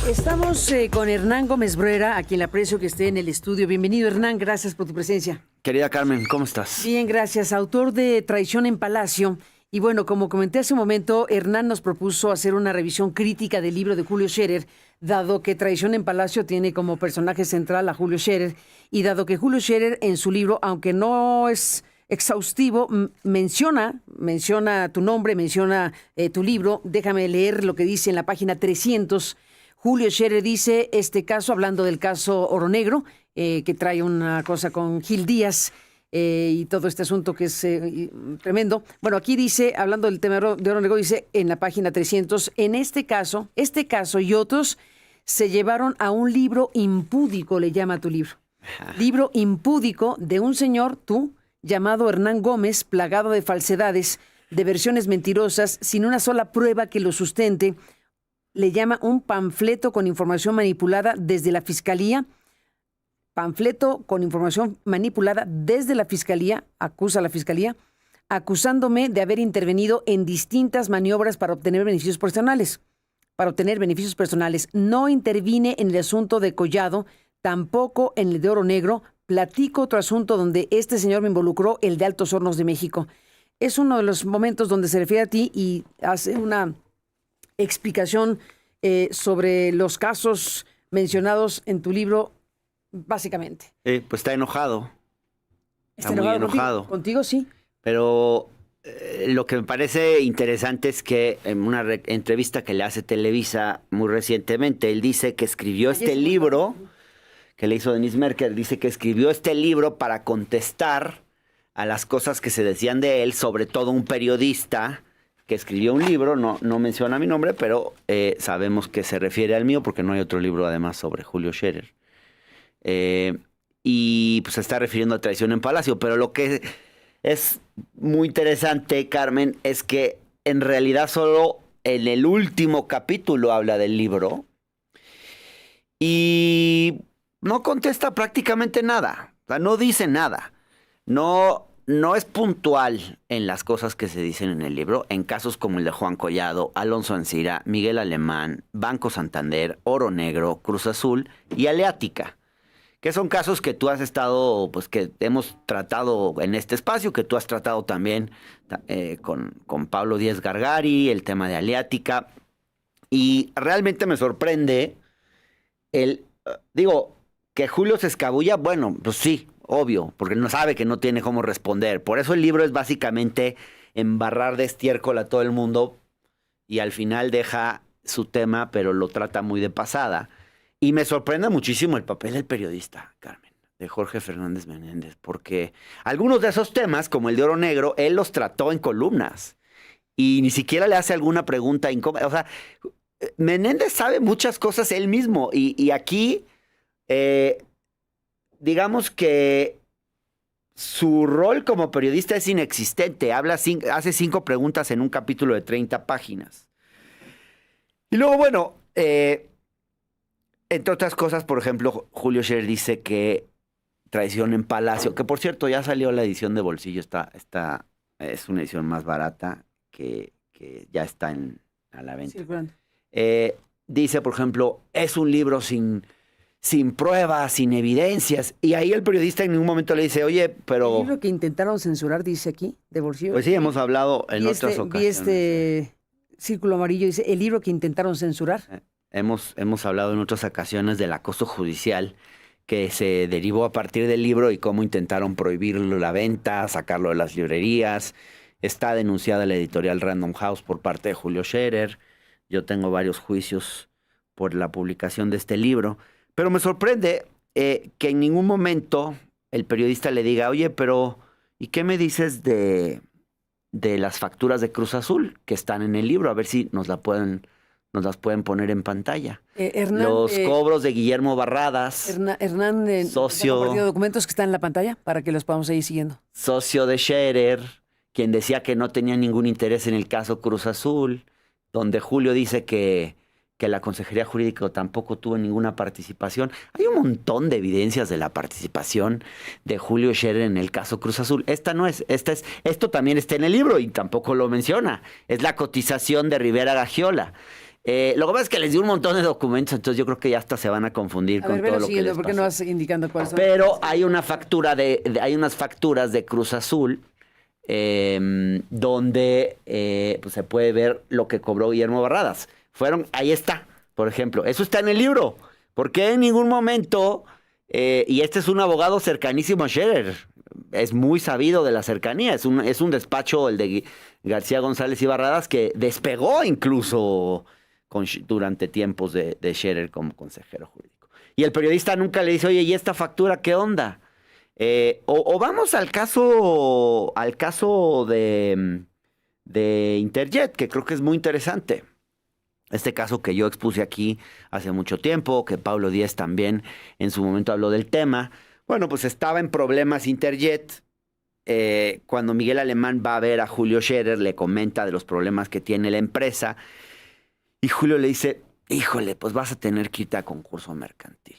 Estamos con Hernán Gómez Bruera, a quien le aprecio que esté en el estudio. Bienvenido, Hernán, gracias por tu presencia. Querida Carmen, ¿cómo estás? Bien, gracias. Autor de Traición en Palacio. Y bueno, como comenté hace un momento, Hernán nos propuso hacer una revisión crítica del libro de Julio Scherer, dado que Traición en Palacio tiene como personaje central a Julio Scherer, y dado que Julio Scherer en su libro, aunque no es exhaustivo, menciona tu nombre, menciona tu libro. Déjame leer lo que dice en la página 300. Julio Scherer dice este caso, hablando del caso Oro Negro, que trae una cosa con Gil Díaz y todo este asunto que es tremendo. Bueno, aquí dice, hablando del tema de Oro Negro, dice en la página 300, en este caso y otros se llevaron a un libro impúdico, le llama tu libro. Libro impúdico de un señor, tú, llamado Hernán Gómez, plagado de falsedades, de versiones mentirosas, sin una sola prueba que lo sustente. Le llama un panfleto con información manipulada desde la Fiscalía. Panfleto con información manipulada desde la Fiscalía, acusa a la Fiscalía, acusándome de haber intervenido en distintas maniobras para obtener beneficios personales. No intervine en el asunto de Collado, tampoco en el de Oro Negro. Platico otro asunto donde este señor me involucró, el de Altos Hornos de México. Es uno de los momentos donde se refiere a ti y hace una explicación sobre los casos mencionados en tu libro, básicamente. Pues está enojado. ¿Está muy enojado. Contigo sí. Pero lo que me parece interesante es que en una entrevista que le hace Televisa muy recientemente, él dice que escribió este libro, que le hizo Denise Merker, dice que escribió este libro para contestar a las cosas que se decían de él, sobre todo un periodista que escribió un libro, no menciona mi nombre, pero sabemos que se refiere al mío porque no hay otro libro además sobre Julio Scherer. Y pues se está refiriendo a Traición en Palacio, pero lo que es muy interesante, Carmen, es que en realidad solo en el último capítulo habla del libro y no contesta prácticamente nada, o sea, no dice nada, no es puntual en las cosas que se dicen en el libro, en casos como el de Juan Collado, Alonso Ancira, Miguel Alemán, Banco Santander, Oro Negro, Cruz Azul y Aleática, que son casos que tú has estado, pues que hemos tratado en este espacio, que tú has tratado también con Pablo Díaz Gargari, el tema de Aleática, y realmente me sorprende que Julio se escabulla, bueno, pues sí, obvio, porque no sabe que no tiene cómo responder. Por eso el libro es básicamente embarrar de estiércol a todo el mundo y al final deja su tema, pero lo trata muy de pasada. Y me sorprende muchísimo el papel del periodista, Carmen, de Jorge Fernández Menéndez, porque algunos de esos temas, como el de Oro Negro, él los trató en columnas y ni siquiera le hace alguna pregunta incómoda. O sea, Menéndez sabe muchas cosas él mismo y aquí... digamos que su rol como periodista es inexistente. Hace 5 preguntas en un capítulo de 30 páginas. Y luego, bueno, entre otras cosas, por ejemplo, Julio Scherer dice que Traición en Palacio, que por cierto ya salió la edición de bolsillo, es una edición más barata que ya está a la venta. Sí, dice, por ejemplo, es un libro sin pruebas, sin evidencias. Y ahí el periodista en ningún momento le dice, oye, pero... El libro que intentaron censurar, dice aquí, de bolsillo. Pues sí, hemos hablado en otras ocasiones. Vi este círculo amarillo, dice, el libro que intentaron censurar. Hemos hablado en otras ocasiones del acoso judicial que se derivó a partir del libro y cómo intentaron prohibirlo la venta, sacarlo de las librerías. Está denunciada la editorial Random House por parte de Julio Scherer. Yo tengo varios juicios por la publicación de este libro. Pero me sorprende que en ningún momento el periodista le diga, oye, pero ¿y qué me dices de las facturas de Cruz Azul que están en el libro? A ver si nos las pueden poner en pantalla. Hernán, los cobros de Guillermo Barradas. Hernán, socio. Documentos que están en la pantalla para que los podamos seguir siguiendo. Socio de Scherer, quien decía que no tenía ningún interés en el caso Cruz Azul, donde Julio dice que la Consejería Jurídica tampoco tuvo ninguna participación. Hay un montón de evidencias de la participación de Julio Scherer en el caso Cruz Azul. Esto también está en el libro y tampoco lo menciona. Es la cotización de Rivera Gagiola. Lo que pasa es que les di un montón de documentos, entonces yo creo que ya hasta se van a confundir con todo lo que les ¿por qué no pasó. vas indicando cuáles son? Pero hay una factura hay unas facturas de Cruz Azul donde pues se puede ver lo que cobró Guillermo Barradas. Ahí está, por ejemplo. Eso está en el libro. Porque en ningún momento, y este es un abogado cercanísimo a Scherer, es muy sabido de la cercanía, es un despacho, el de García González y Barradas, que despegó incluso durante tiempos de Scherer como consejero jurídico. Y el periodista nunca le dice, oye, ¿y esta factura qué onda? O vamos al caso de Interjet, que creo que es muy interesante. Este caso que yo expuse aquí hace mucho tiempo, que Pablo Díez también en su momento habló del tema. Bueno, pues estaba en problemas Interjet. Cuando Miguel Alemán va a ver a Julio Scherer, le comenta de los problemas que tiene la empresa. Y Julio le dice, híjole, pues vas a tener que irte a concurso mercantil.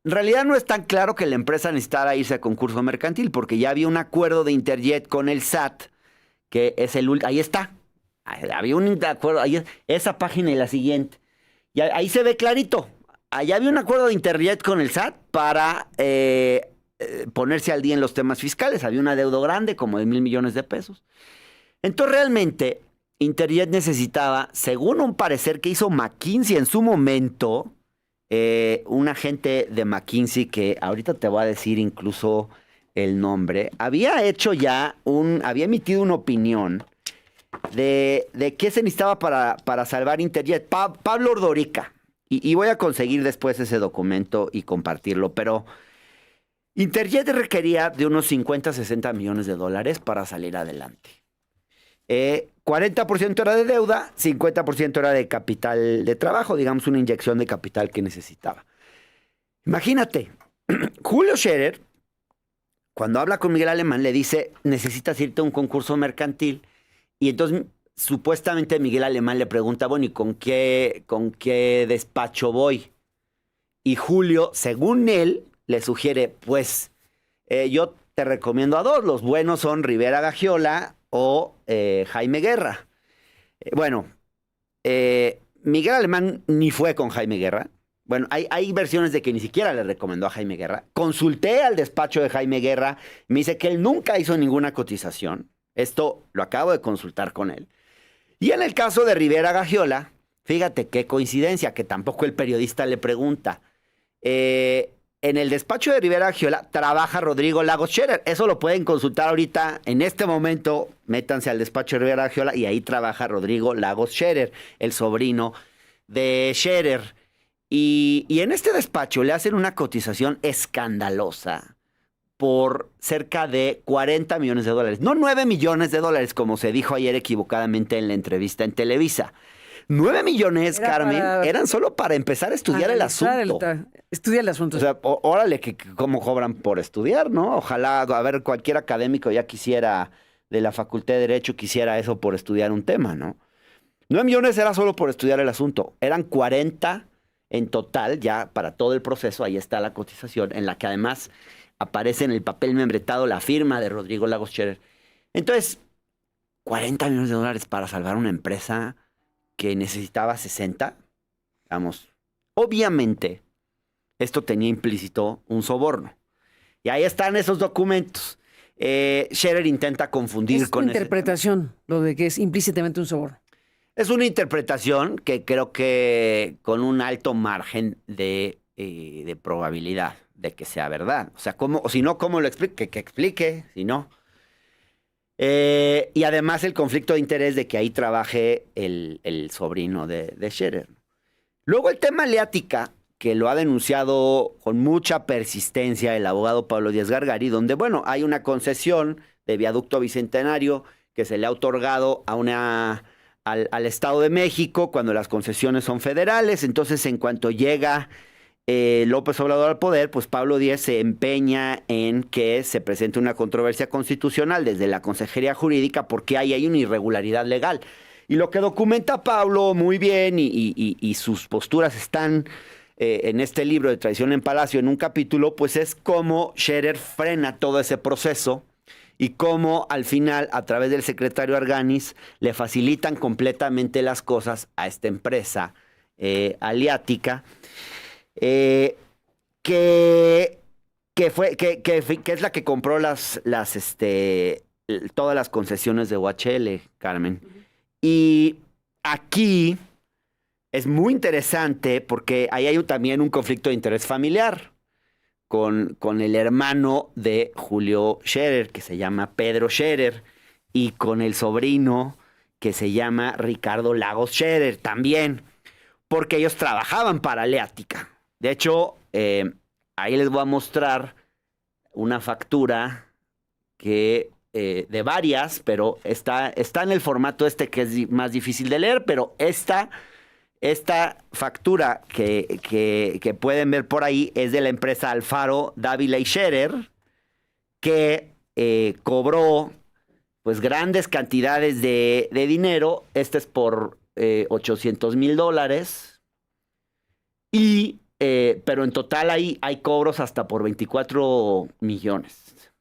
En realidad no es tan claro que la empresa necesitara irse a concurso mercantil, porque ya había un acuerdo de Interjet con el SAT, que es ahí está. Había un acuerdo, esa página y la siguiente. Y ahí se ve clarito. Allá había un acuerdo de Interjet con el SAT para ponerse al día en los temas fiscales. Había una deuda grande, como de 1,000 millones de pesos. Entonces, realmente, Interjet necesitaba, según un parecer que hizo McKinsey en su momento, un agente de McKinsey, que ahorita te voy a decir incluso el nombre, había emitido una opinión de qué se necesitaba para salvar Interjet. Pablo Ordorica. Y voy a conseguir después ese documento y compartirlo, pero Interjet requería de unos 50, 60 millones de dólares para salir adelante. 40% era de deuda, 50% era de capital de trabajo, digamos una inyección de capital que necesitaba. Imagínate, Julio Scherer, cuando habla con Miguel Alemán, le dice, necesitas irte a un concurso mercantil. Y entonces, supuestamente, Miguel Alemán le pregunta, bueno, ¿y con qué despacho voy? Y Julio, según él, le sugiere, pues, yo te recomiendo a dos. Los buenos son Rivera Gagiola o Jaime Guerra. Miguel Alemán ni fue con Jaime Guerra. Bueno, hay versiones de que ni siquiera le recomendó a Jaime Guerra. Consulté al despacho de Jaime Guerra. Me dice que él nunca hizo ninguna cotización. Esto lo acabo de consultar con él. Y en el caso de Rivera Gagiola, fíjate qué coincidencia, que tampoco el periodista le pregunta. En el despacho de Rivera Gagiola trabaja Rodrigo Lagos Scherer. Eso lo pueden consultar ahorita. En este momento, métanse al despacho de Rivera Gagiola y ahí trabaja Rodrigo Lagos Scherer, el sobrino de Scherer. Y en este despacho le hacen una cotización escandalosa por cerca de 40 millones de dólares. No 9 millones de dólares, como se dijo ayer equivocadamente en la entrevista en Televisa. 9 millones, Carmen, eran solo para empezar a estudiar el asunto. Estudia el asunto. O sea, órale, cómo cobran por estudiar, ¿no? Ojalá, a ver, cualquier académico ya quisiera, de la Facultad de Derecho, quisiera eso por estudiar un tema, ¿no? 9 millones era solo por estudiar el asunto. Eran 40 en total, ya para todo el proceso. Ahí está la cotización, en la que además aparece en el papel membretado la firma de Rodrigo Lagos Scherer. Entonces, 40 millones de dólares para salvar una empresa que necesitaba 60. Vamos, obviamente, esto tenía implícito un soborno. Y ahí están esos documentos. Scherer intenta confundir con esa interpretación, lo de que es implícitamente un soborno. Es una interpretación que creo que con un alto margen de probabilidad de que sea verdad. O sea, si no, ¿cómo lo explique? Que explique, si no. Y además el conflicto de interés de que ahí trabaje el sobrino de Scherer. Luego el tema Leática, que lo ha denunciado con mucha persistencia el abogado Pablo Díaz Gargari, donde, bueno, hay una concesión de viaducto bicentenario que se le ha otorgado al Estado de México cuando las concesiones son federales. Entonces, en cuanto llega López Obrador al poder, pues Pablo Díaz se empeña en que se presente una controversia constitucional desde la Consejería Jurídica porque hay una irregularidad legal. Y lo que documenta Pablo muy bien y sus posturas están en este libro de Traición en Palacio, en un capítulo, pues es cómo Scherer frena todo ese proceso y cómo al final, a través del secretario Arganis, le facilitan completamente las cosas a esta empresa Aliática, que es la que compró todas las concesiones de OHL, Carmen. Y aquí es muy interesante porque ahí hay también un conflicto de interés familiar con el hermano de Julio Scherer, que se llama Pedro Scherer, y con el sobrino que se llama Ricardo Lagos Scherer también, porque ellos trabajaban para Aliática. De hecho, ahí les voy a mostrar una factura que de varias, pero está en el formato que es más difícil de leer, pero esta factura que pueden ver por ahí es de la empresa Alfaro Dávila y Scherer, que cobró pues grandes cantidades de dinero. Este es por $800,000. Pero en total hay cobros hasta por 24 millones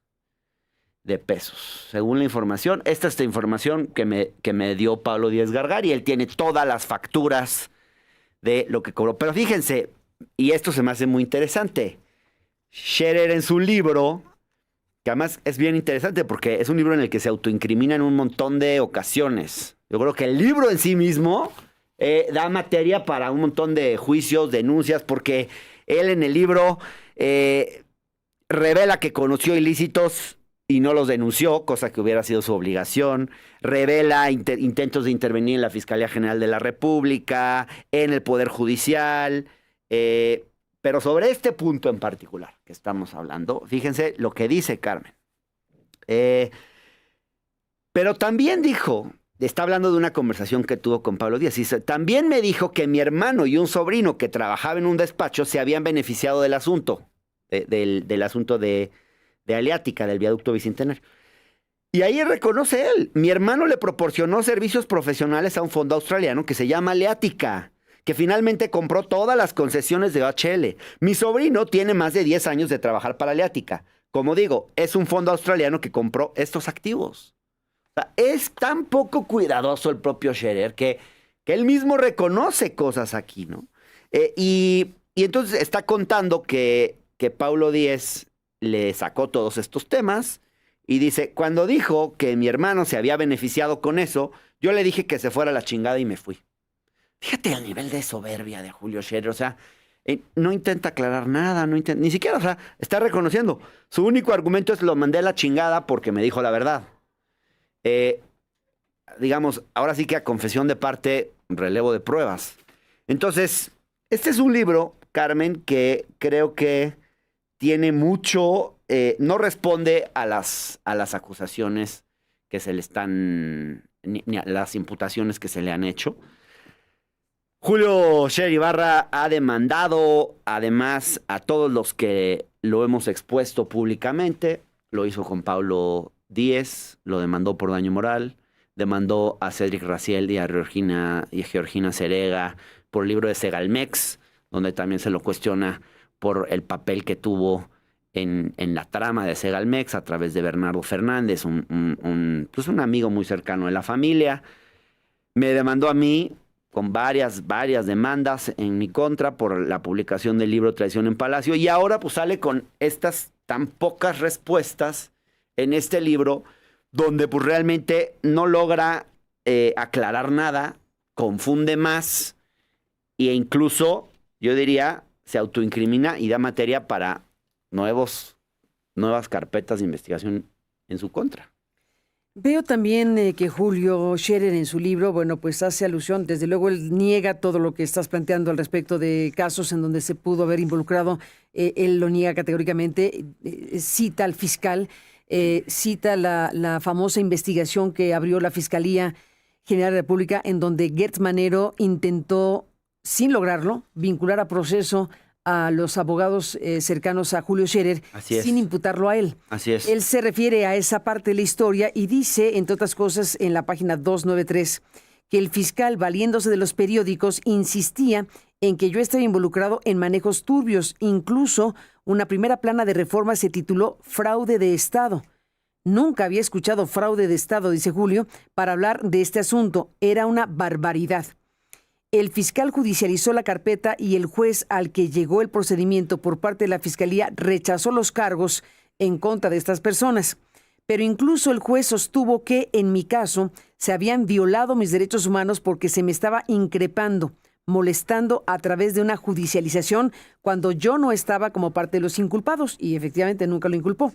de pesos, según la información. Esta es la información que me dio Pablo Díez Gargari. Él tiene todas las facturas de lo que cobró. Pero fíjense, y esto se me hace muy interesante, Scherer en su libro, que además es bien interesante porque es un libro en el que se autoincrimina en un montón de ocasiones. Yo creo que el libro en sí mismo da materia para un montón de juicios, denuncias, porque él en el libro revela que conoció ilícitos y no los denunció, cosa que hubiera sido su obligación. Revela intentos de intervenir en la Fiscalía General de la República, en el Poder Judicial. Pero sobre este punto en particular que estamos hablando, fíjense lo que dice Carmen. Pero también dijo, está hablando de una conversación que tuvo con Pablo Díaz, dice, también me dijo que mi hermano y un sobrino que trabajaba en un despacho se habían beneficiado del asunto, del asunto de Aliática, del viaducto Bicentenario. Y ahí reconoce él, mi hermano le proporcionó servicios profesionales a un fondo australiano que se llama Aliática, que finalmente compró todas las concesiones de OHL. Mi sobrino tiene más de 10 años de trabajar para Aliática. Como digo, es un fondo australiano que compró estos activos. O sea, es tan poco cuidadoso el propio Scherer que él mismo reconoce cosas aquí, ¿no? Y entonces está contando que Paulo Díez le sacó todos estos temas y dice, cuando dijo que mi hermano se había beneficiado con eso, yo le dije que se fuera a la chingada y me fui. Fíjate el nivel de soberbia de Julio Scherer, o sea, no intenta aclarar nada, ni siquiera, o sea, está reconociendo. Su único argumento es lo mandé a la chingada porque me dijo la verdad. Digamos, ahora sí que a confesión de parte, relevo de pruebas. Entonces, este es un libro, Carmen, que creo que tiene mucho, no responde a las acusaciones que se le están, ni a las imputaciones que se le han hecho. Julio Scherer Ibarra ha demandado, además, a todos los que lo hemos expuesto públicamente. Lo hizo con Pablo Díez, lo demandó por daño moral, demandó a Cédric Raziel y a Georgina Serega por el libro de Segalmex, donde también se lo cuestiona por el papel que tuvo en la trama de Segalmex a través de Bernardo Fernández, pues un amigo muy cercano de la familia. Me demandó a mí con varias demandas en mi contra por la publicación del libro Traición en Palacio, y ahora pues sale con estas tan pocas respuestas en este libro, donde pues realmente no logra aclarar nada, confunde más, e incluso, yo diría, se autoincrimina y da materia para nuevas carpetas de investigación en su contra. Veo también que Julio Scherer en su libro, bueno, pues hace alusión, desde luego él niega todo lo que estás planteando al respecto de casos en donde se pudo haber involucrado, él lo niega categóricamente, cita al fiscal, cita la famosa investigación que abrió la Fiscalía General de la República, en donde Gertz Manero intentó, sin lograrlo, vincular a proceso a los abogados cercanos a Julio Scherer sin imputarlo a él. Así es. Él se refiere a esa parte de la historia y dice, entre otras cosas, en la página 293, que el fiscal, valiéndose de los periódicos, insistía en que yo estaba involucrado en manejos turbios. Incluso una primera plana de Reforma se tituló Fraude de Estado. Nunca había escuchado fraude de Estado, dice Julio, para hablar de este asunto. Era una barbaridad. El fiscal judicializó la carpeta y el juez al que llegó el procedimiento por parte de la Fiscalía rechazó los cargos en contra de estas personas. Pero incluso el juez sostuvo que, en mi caso, se habían violado mis derechos humanos porque se me estaba increpando, molestando a través de una judicialización cuando yo no estaba como parte de los inculpados, y efectivamente nunca lo inculpó.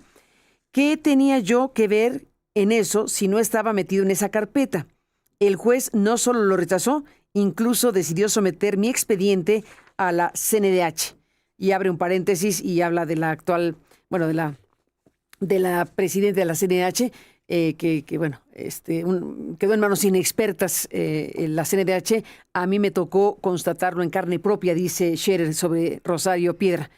¿Qué tenía yo que ver en eso si no estaba metido en esa carpeta? El juez no solo lo rechazó, incluso decidió someter mi expediente a la CNDH. Y abre un paréntesis y habla de la actual, bueno, de la presidenta de la CNDH, quedó en manos inexpertas en la CNDH. A mí me tocó constatarlo en carne propia, dice Scherer sobre Rosario Piedra.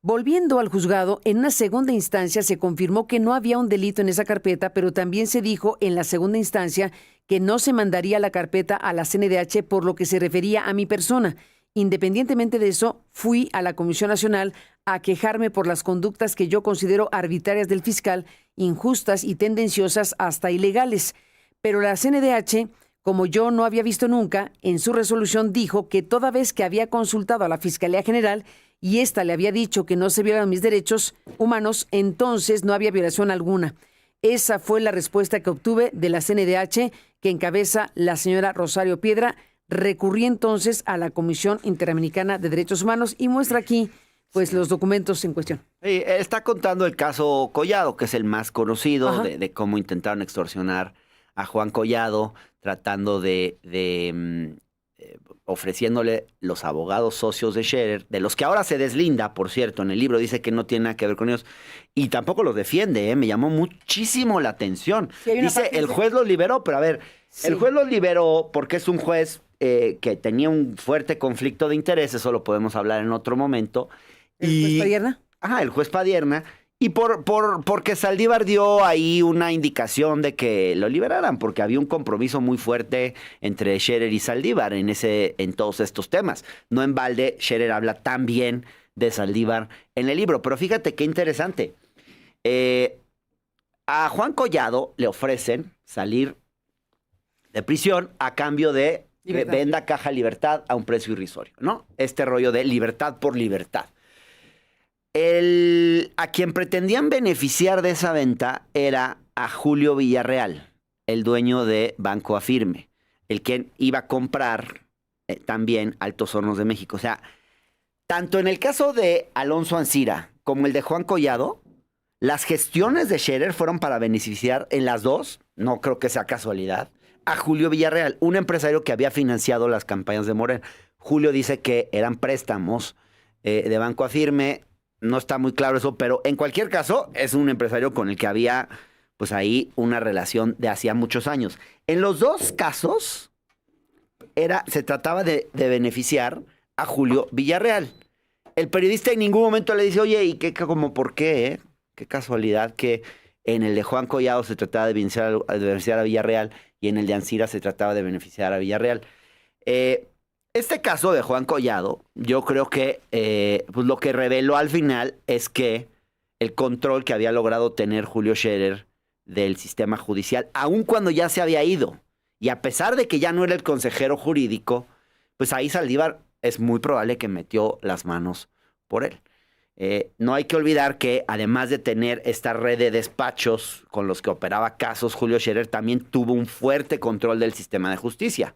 Volviendo al juzgado, en una segunda instancia se confirmó que no había un delito en esa carpeta, pero también se dijo en la segunda instancia que no se mandaría la carpeta a la CNDH por lo que se refería a mi persona. Independientemente de eso, fui a la Comisión Nacional a quejarme por las conductas que yo considero arbitrarias del fiscal, injustas y tendenciosas hasta ilegales. Pero la CNDH, como yo no había visto nunca, en su resolución dijo que toda vez que había consultado a la Fiscalía General y ésta le había dicho que no se violaban mis derechos humanos, entonces no había violación alguna. Esa fue la respuesta que obtuve de la CNDH, que encabeza la señora Rosario Piedra. Recurrí entonces a la Comisión Interamericana de Derechos Humanos y muestra aquí pues los documentos en cuestión. Está contando el caso Collado, que es el más conocido, de cómo intentaron extorsionar a Juan Collado, tratando ofreciéndole los abogados socios de Scherer, de los que ahora se deslinda, por cierto, en el libro dice que no tiene nada que ver con ellos, y tampoco los defiende, me llamó muchísimo la atención. Sí, dice, el juez los liberó, pero a ver, sí. El juez los liberó porque es un juez que tenía un fuerte conflicto de intereses, eso lo podemos hablar en otro momento. ¿El juez Padierna? Ajá, el juez Padierna. Y porque Saldívar dio ahí una indicación de que lo liberaran, porque había un compromiso muy fuerte entre Scherer y Saldívar en todos estos temas. No en balde, Scherer habla tan bien de Saldívar en el libro. Pero fíjate qué interesante. A Juan Collado le ofrecen salir de prisión a cambio de venda Caja Libertad a un precio irrisorio, ¿no? Este rollo de libertad por libertad. A quien pretendían beneficiar de esa venta era a Julio Villarreal, el dueño de Banco Afirme, el que iba a comprar también Altos Hornos de México. O sea, tanto en el caso de Alonso Ancira como el de Juan Collado, las gestiones de Scherer fueron para beneficiar en las dos, no creo que sea casualidad, a Julio Villarreal, un empresario que había financiado las campañas de Morena. Julio dice que eran préstamos de Banco Afirme. No está muy claro eso, pero en cualquier caso es un empresario con el que había pues ahí una relación de hacía muchos años. En los dos casos se trataba de beneficiar a Julio Villarreal. El periodista en ningún momento le dice, oye, ¿y por qué? Qué casualidad que en el de Juan Collado se trataba de beneficiar a Villarreal y en el de Ancira se trataba de beneficiar a Villarreal. Este caso de Juan Collado, yo creo que pues lo que reveló al final es que el control que había logrado tener Julio Scherer del sistema judicial, aun cuando ya se había ido, y a pesar de que ya no era el consejero jurídico, pues ahí Saldívar es muy probable que metió las manos por él. No hay que olvidar que además de tener esta red de despachos con los que operaba casos, Julio Scherer también tuvo un fuerte control del sistema de justicia.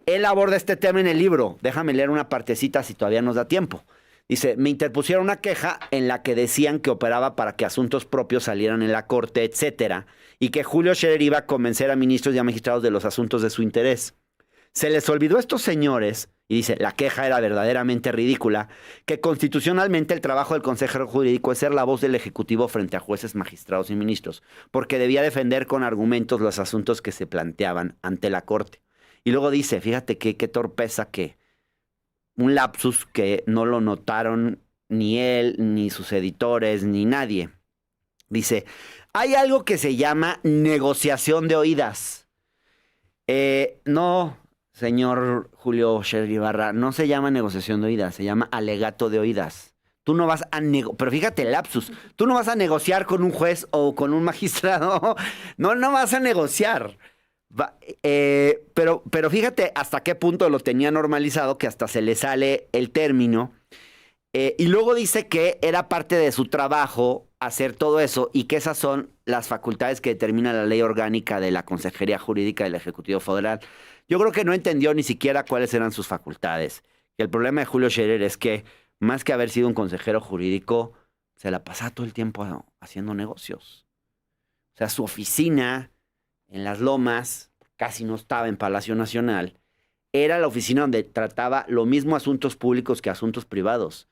Él aborda este tema en el libro. Déjame leer una partecita si todavía nos da tiempo. Dice, me interpusieron una queja en la que decían que operaba para que asuntos propios salieran en la corte, etcétera, y que Julio Scherer iba a convencer a ministros y a magistrados de los asuntos de su interés. Se les olvidó a estos señores, y dice, la queja era verdaderamente ridícula, que constitucionalmente el trabajo del consejero jurídico es ser la voz del Ejecutivo frente a jueces, magistrados y ministros, porque debía defender con argumentos los asuntos que se planteaban ante la corte. Y luego dice, fíjate qué torpeza, que un lapsus que no lo notaron ni él, ni sus editores, ni nadie. Dice, hay algo que se llama negociación de oídas. No, señor Julio Scherer Ibarra, no se llama negociación de oídas, se llama alegato de oídas. Tú no vas a pero fíjate el lapsus, tú no vas a negociar con un juez o con un magistrado, no vas a negociar. Pero fíjate hasta qué punto lo tenía normalizado que hasta se le sale el término. Y luego dice que era parte de su trabajo hacer todo eso y que esas son las facultades que determina la ley orgánica de la Consejería Jurídica del Ejecutivo Federal. Yo creo que no entendió ni siquiera cuáles eran sus facultades. El problema de Julio Scherer es que, más que haber sido un consejero jurídico, se la pasaba todo el tiempo haciendo negocios. O sea, su oficina en Las Lomas, casi no estaba en Palacio Nacional, era la oficina donde trataba lo mismo asuntos públicos que asuntos privados,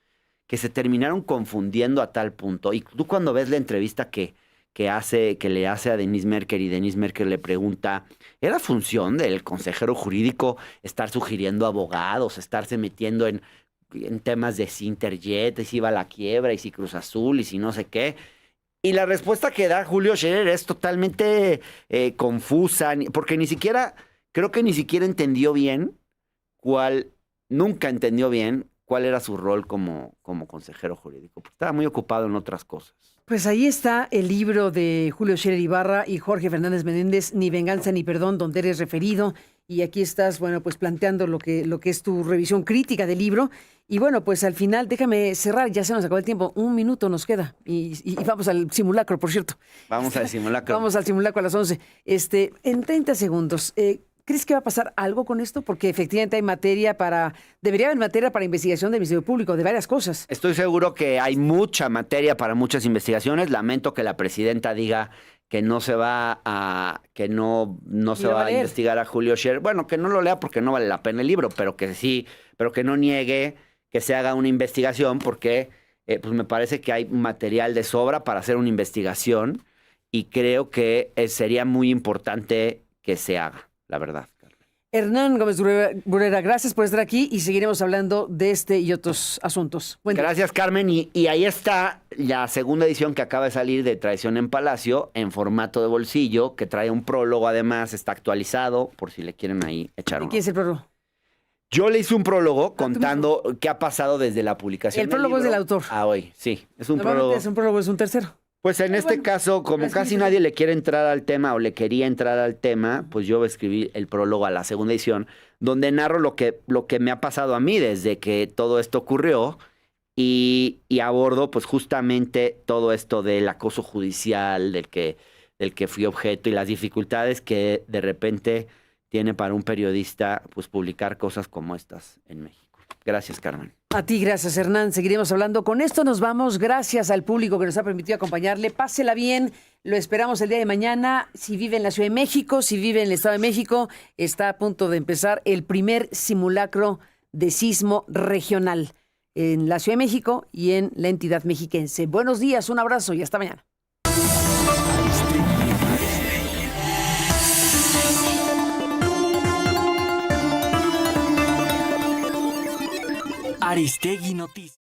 que se terminaron confundiendo a tal punto. Y tú cuando ves la entrevista que le hace a Denise Merker y Denise Merker le pregunta, ¿era función del consejero jurídico estar sugiriendo abogados, estarse metiendo en temas de si Interjet, y si iba a la quiebra, y si Cruz Azul, y si no sé qué? Y la respuesta que da Julio Scherer es totalmente confusa, porque creo que ni siquiera entendió bien nunca entendió bien cuál era su rol como consejero jurídico, porque estaba muy ocupado en otras cosas. Pues ahí está el libro de Julio Scherer Ibarra y Jorge Fernández Menéndez, Ni venganza ni perdón, donde eres referido. Y aquí estás, bueno, pues planteando lo que es tu revisión crítica del libro. Y bueno, pues al final, déjame cerrar, ya se nos acabó el tiempo, 1 minuto nos queda. Y vamos al simulacro, por cierto. Vamos al simulacro. Vamos al simulacro a las 11. En 30 segundos, ¿crees que va a pasar algo con esto? Porque efectivamente debería haber materia para investigación del Ministerio Público, de varias cosas. Estoy seguro que hay mucha materia para muchas investigaciones. Lamento que la presidenta diga que no se va a investigar a Julio Scherer. Bueno, que no lo lea porque no vale la pena el libro, pero que no niegue que se haga una investigación porque pues me parece que hay material de sobra para hacer una investigación y creo que sería muy importante que se haga. La verdad, Carmen. Hernán Gómez Burera, gracias por estar aquí y seguiremos hablando de este y otros asuntos. Gracias, Carmen. Y ahí está la segunda edición que acaba de salir de Traición en Palacio en formato de bolsillo, que trae un prólogo además, está actualizado, por si le quieren ahí echar un... ¿Quién es el prólogo? Yo le hice un prólogo contando qué ha pasado desde la publicación del libro. El prólogo es del autor. Hoy, sí. Es un prólogo, es un tercero. Pues en este caso, como casi nadie le quiere entrar al tema o le quería entrar al tema, pues yo escribí el prólogo a la segunda edición, donde narro lo que me ha pasado a mí desde que todo esto ocurrió y abordo pues justamente todo esto del acoso judicial, del que fui objeto y las dificultades que de repente tiene para un periodista pues publicar cosas como estas en México. Gracias, Carmen. A ti, gracias, Hernán. Seguiremos hablando. Con esto nos vamos. Gracias al público que nos ha permitido acompañarle. Pásela bien. Lo esperamos el día de mañana. Si vive en la Ciudad de México, si vive en el Estado de México, está a punto de empezar el primer simulacro de sismo regional en la Ciudad de México y en la entidad mexiquense. Buenos días, un abrazo y hasta mañana. Aristegui Noticias.